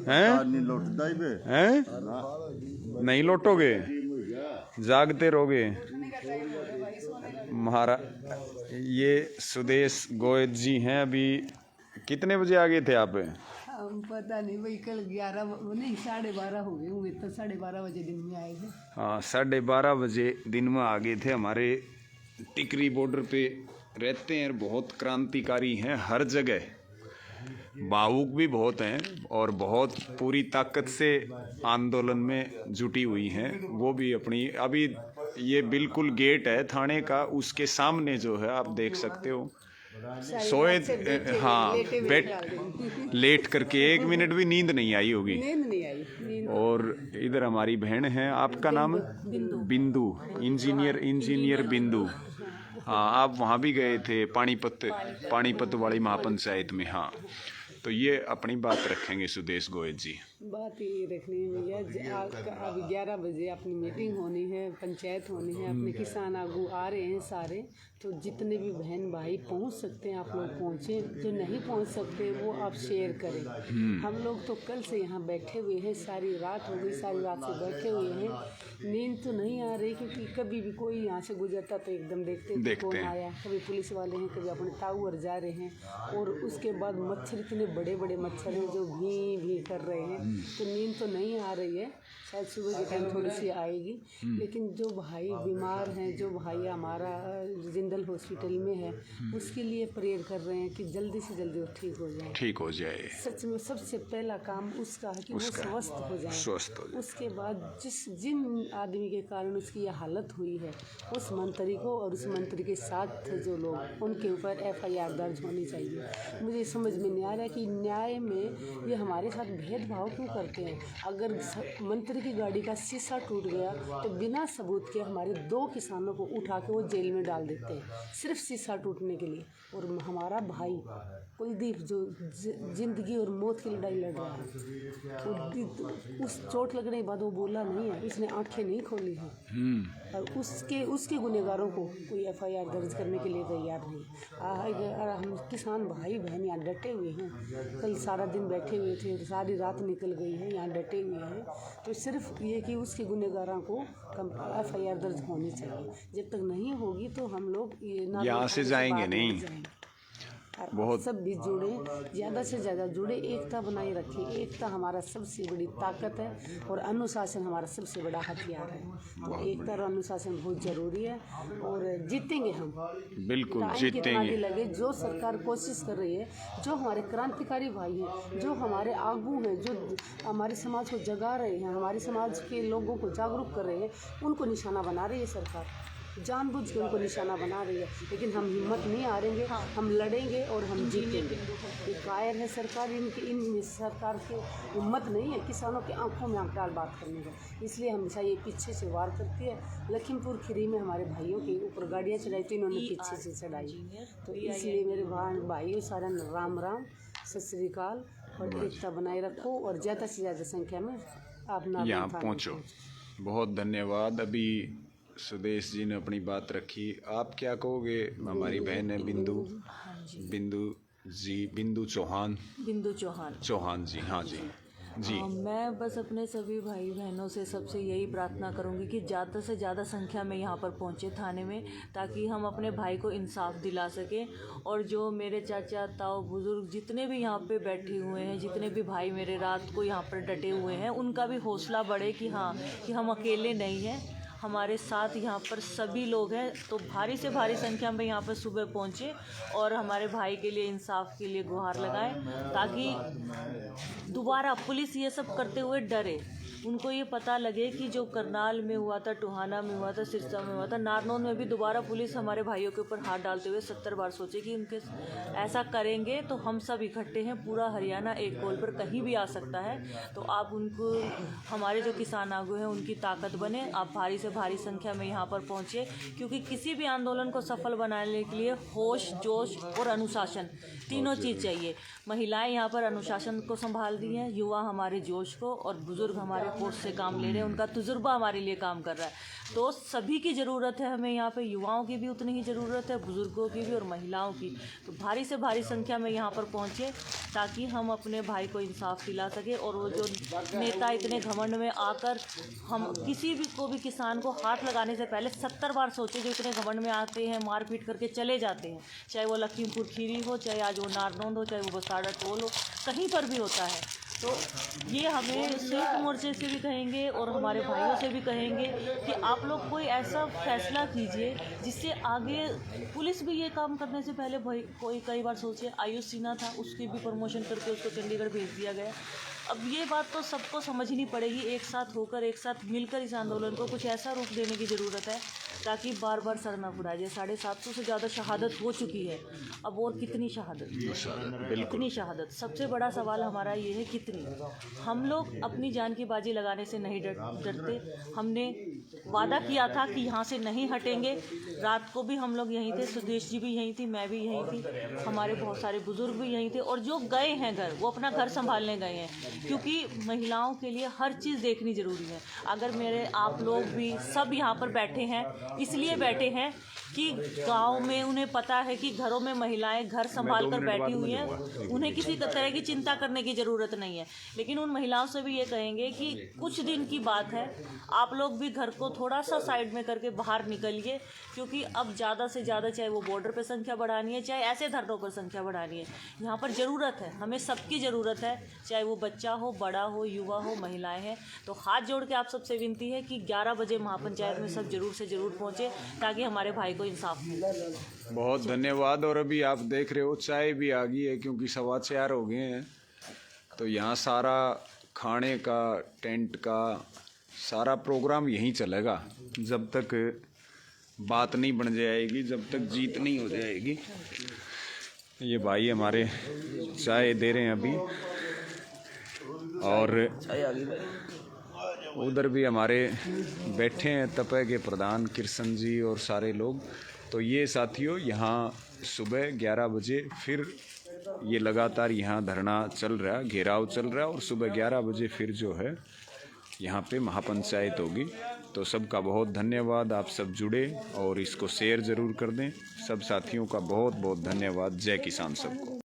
हैं? नहीं लौटोगे, जागते रहोगे। ये सुदेश गोयत जी हैं। अभी कितने बजे आ गए थे आप? हम पता नहीं भाई, कल 11 नहीं 12:30 हो गए होंगे, तो 12:30 बजे दिन में आए थे। हाँ, 12:30 बजे दिन में आ गए थे। हमारे टिकरी बॉर्डर पे रहते हैं, बहुत क्रांतिकारी हैं हर जगह, भावुक भी बहुत हैं और बहुत पूरी ताकत से आंदोलन में जुटी हुई हैं। वो भी अपनी अभी ये बिल्कुल गेट है थाने का, उसके सामने जो है आप देख सकते हो सोए। हाँ, लेट करके 1 मिनट भी नींद नहीं आई होगी। नींद नहीं आई। और इधर हमारी बहन है, आपका नाम? बिंदु। इंजीनियर बिंदु। हाँ, आप वहाँ भी गए थे पानीपत वाली महापंचायत में। हाँ, तो ये अपनी बात रखेंगे सुदेश गोयत जी। बात ये रखनी है भैया, अभी 11 बजे अपनी मीटिंग होनी है, पंचायत होनी है, अपने किसान आगू आ रहे हैं सारे, तो जितने भी बहन भाई पहुंच सकते हैं आप लोग पहुंचे, जो नहीं पहुंच सकते वो आप शेयर करें। हम लोग तो कल से यहाँ बैठे हुए हैं, सारी रात हो गई, सारी रात से बैठे हुए हैं। नींद तो नहीं आ रही, क्योंकि कभी भी कोई यहाँ से गुजरता तो एकदम देखते कौन आया, कभी पुलिस वाले हैं, कभी अपने टावर जा रहे हैं। और उसके बाद मच्छर, इतने बड़े बड़े मच्छर हैं जो भी कर रहे हैं, तो नींद तो नहीं आ रही है। शायद सुबह के टाइम थोड़ी सी आएगी, लेकिन जो भाई बीमार हैं, जो भाई हमारा जिंदल हॉस्पिटल में है, उसके लिए प्रेयर कर रहे हैं कि जल्दी से जल्दी वो ठीक हो जाए। सच में सबसे पहला काम उसका है कि वो स्वस्थ हो जाए। उसके बाद जिन आदमी के कारण उसकी यह हालत हुई है, उस मंत्री को और उस मंत्री के साथ जो लोग, उनके ऊपर FIR दर्ज होनी चाहिए। मुझे समझ में नहीं आ रहा कि न्याय में ये हमारे साथ भेदभाव क्यों करते हैं। अगर मंत्री की गाड़ी का शीशा टूट गया तो बिना सबूत के हमारे 2 किसानों को उठा के वो जेल में डाल देते हैं, सिर्फ शीशा टूटने के लिए। और हमारा भाई कुलदीप जो जिंदगी और मौत की लड़ाई लड़ रहा है, उस चोट लगने के बाद वो बोला नहीं है, उसने आंखें नहीं खोली हैं, और उसके गुनहगारों को कोई FIR दर्ज करने के लिए तैयार नहीं। हम किसान भाई बहन यहाँ डटे हुए हैं, कल सारा दिन बैठे हुए थे, सारी रात निकल गई है, यहाँ डटे हुए हैं। तो सिर्फ ये कि उसके गुनहगारों को FIR दर्ज होनी चाहिए। जब तक नहीं होगी तो हम लोग यहाँ से जाएंगे नहीं। बहुत सब भी जुड़े, ज़्यादा से ज़्यादा जुड़े, एकता बनाए रखें। एकता हमारा सबसे बड़ी ताकत है और अनुशासन हमारा सबसे बड़ा हथियार है। तो एकता और अनुशासन बहुत ज़रूरी है और जीतेंगे हम, बिल्कुल जीतेंगे। लगे जो सरकार कोशिश कर रही है, जो हमारे क्रांतिकारी भाई हैं, जो हमारे आगू हैं, जो हमारे समाज को जगा रहे हैं, हमारे समाज के लोगों को जागरूक कर रहे हैं, उनको निशाना बना रही है सरकार, जानबूझ के उनको निशाना बना रही है। लेकिन हम हिम्मत नहीं हारेंगे, हम लड़ेंगे और हम जीतेंगे। ये कायर है सरकार, इन सरकार की हिम्मत नहीं है किसानों की आंखों में आंख डाल बात करने का, इसलिए हमेशा ये पीछे से वार करती है। लखीमपुर खीरी में हमारे भाइयों के ऊपर गाड़ियाँ चढ़ाई थी, इन्होंने पीछे से चढ़ाई। तो इसलिए मेरे भाइयों सारा राम राम, सत श्री अकाल, और एकता बनाए रखो और ज़्यादा से ज़्यादा संख्या में आप यहाँ पहुँचो। बहुत धन्यवाद। अभी सुदेश जी ने अपनी बात रखी, आप क्या कहोगे? हमारी बहन है बिंदु चौहान जी। हाँ जी। मैं बस अपने सभी भाई बहनों से सबसे यही प्रार्थना करूंगी कि ज़्यादा से ज़्यादा संख्या में यहाँ पर पहुँचे थाने में, ताकि हम अपने भाई को इंसाफ दिला सकें। और जो मेरे चाचा ताऊ बुज़ुर्ग जितने भी यहाँ पे बैठे हुए हैं, जितने भी भाई मेरे रात को यहाँ पर डटे हुए हैं, उनका भी हौसला बढ़े कि हाँ, कि हम अकेले नहीं हैं, हमारे साथ यहाँ पर सभी लोग हैं। तो भारी से भारी संख्या में यहाँ पर सुबह पहुँचे और हमारे भाई के लिए इंसाफ के लिए गुहार लगाएं, ताकि दोबारा पुलिस ये सब करते हुए डरे। उनको ये पता लगे कि जो करनाल में हुआ था, टोहाना में हुआ था, सिरसा में हुआ था, नारनौल में भी दोबारा पुलिस हमारे भाइयों के ऊपर हाथ डालते हुए 70 बार सोचे कि उनके ऐसा करेंगे तो हम सब इकट्ठे हैं, पूरा हरियाणा एक कॉल पर कहीं भी आ सकता है। तो आप उनको, हमारे जो किसान आगू हैं, उनकी ताकत बने, आप भारी से से भारी संख्या में यहाँ पर पहुँचे, क्योंकि किसी भी आंदोलन को सफल बनाने के लिए होश, जोश और अनुशासन तीनों चीज़ चाहिए। महिलाएं यहाँ पर अनुशासन को संभाल रही हैं, युवा हमारे जोश को, और बुज़ुर्ग हमारे होश से काम ले रहे हैं, उनका तजुर्बा हमारे लिए काम कर रहा है। तो सभी की ज़रूरत है हमें यहाँ पे, युवाओं की भी उतनी ही ज़रूरत है, बुज़ुर्गों की भी और महिलाओं की। तो भारी से भारी संख्या में यहाँ पर पहुँचे ताकि हम अपने भाई को इंसाफ दिला सके। और वो जो नेता इतने घमंड में आकर हम किसी भी को भी किसान को हाथ लगाने से पहले 70 बार सोचे, जो इतने घमंड में आते हैं, मारपीट करके चले जाते हैं, चाहे वो लखीमपुर खीरी हो, चाहे आज वो नारनौंद हो, चाहे वो बसाड़ा टोल हो, कहीं पर भी होता है। तो ये हमें संयुक्त मोर्चे से भी कहेंगे और हमारे भाइयों से भी कहेंगे कि आप लोग कोई ऐसा फैसला कीजिए जिससे आगे पुलिस भी ये काम करने से पहले भाई कोई कई बार सोचे, आयुष सिन्हा था, उसकी भी प्रमोशन करके उसको चंडीगढ़ भेज दिया गया। अब ये बात तो सबको समझनी पड़ेगी, एक साथ होकर, एक साथ मिलकर इस आंदोलन को कुछ ऐसा रूप देने की ज़रूरत है ताकि बार बार सर ना फुराए। 750 से ज़्यादा शहादत हो चुकी है, अब और कितनी शहादत, कितनी शहादत। सबसे बड़ा सवाल हमारा ये है कितनी। हम लोग अपनी जान की बाजी लगाने से नहीं डरते। हमने वादा किया था कि यहाँ से नहीं हटेंगे। रात को भी हम लोग यहीं थे, सुदेश जी भी यहीं थी, मैं भी यहीं थी, हमारे बहुत सारे बुजुर्ग भी यहीं थे, और जो गए हैं घर, वो अपना घर संभालने गए हैं, क्योंकि महिलाओं के लिए हर चीज़ देखनी ज़रूरी है। अगर मेरे आप लोग भी सब यहाँ पर बैठे हैं, इसलिए बैठे हैं कि गांव में उन्हें पता है कि घरों में महिलाएं घर संभाल कर बैठी हुई हैं, उन्हें किसी तरह की चिंता करने की ज़रूरत नहीं है। लेकिन उन महिलाओं से भी ये कहेंगे कि कुछ दिन की बात है, आप लोग भी घर को थोड़ा सा साइड में करके बाहर निकलिए, क्योंकि अब ज़्यादा से ज़्यादा, चाहे वो बॉर्डर पर संख्या बढ़ानी है, चाहे ऐसे धरनों पर संख्या बढ़ानी है, यहाँ पर ज़रूरत है, हमें सबकी ज़रूरत है, चाहे वो बच्चा हो, बड़ा हो, युवा हो, महिलाएं हैं। तो हाथ जोड़ के आप सबसे विनती है कि 11 बजे महापंचायत में सब जरूर से ज़रूर पहुँचे ताकि हमारे भाई को इंसाफ मिले। बहुत धन्यवाद। और अभी आप देख रहे हो चाय भी आ गई है, क्योंकि 4:15 हो गए हैं। तो यहाँ सारा खाने का, टेंट का सारा प्रोग्राम यहीं चलेगा जब तक बात नहीं बन जाएगी, जब तक जीत नहीं हो जाएगी। ये भाई हमारे चाय दे रहे हैं अभी, और उधर भी हमारे बैठे हैं तपे के प्रधान कृष्ण जी और सारे लोग। तो ये साथियों, यहाँ सुबह 11 बजे फिर ये लगातार यहाँ धरना चल रहा है, घेराव चल रहा है, और सुबह 11 बजे फिर जो है यहाँ पे महापंचायत होगी। तो सबका बहुत धन्यवाद, आप सब जुड़े और इसको शेयर ज़रूर कर दें। सब साथियों का बहुत बहुत धन्यवाद। जय किसान सबको।